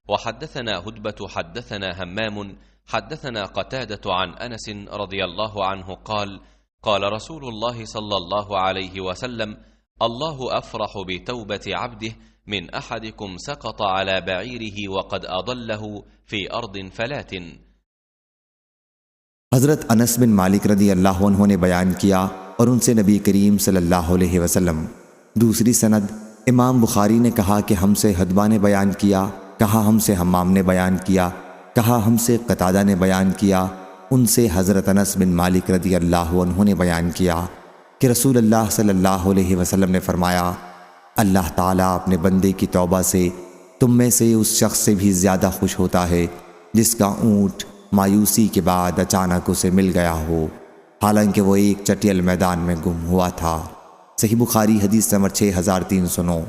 وحدثنا هدبة حدثنا همام حدثنا قتادة عن أنس رضي الله عنه قال قال رسول الله صلى الله عليه وسلم: الله أفرح بتوبة عبده من أحدكم سقط على بعيره وقد أضله في أرض فلات। हज़रत अनस बिन मालिक रदी अल्लाह अन्हु ने बयान किया और उनसे नबी करीम सल्लल्लाहु अलैहि वसल्लम। दूसरी सनद इमाम बुखारी ने कहा कि हमसे हदबा ने बयान किया, कहा हमसे हम्माम ने बयान किया, कहा हमसे कतादा ने बयान किया, उनसे हज़रत अनस बिन मालिक रदी अल्लाह अन्हु ने बयान किया कि रसूल अल्लाह सल्लल्लाहु अलैहि वसल्लम ने फरमाया, अल्लाह ताला अपने बंदे की तौबा से तुम में से उस शख्स से भी ज़्यादा खुश होता है जिसका ऊँट मायूसी के बाद अचानक उसे मिल गया हो, हालांकि वो एक चटियल मैदान में गुम हुआ था। सही बुखारी हदीस नंबर 6309।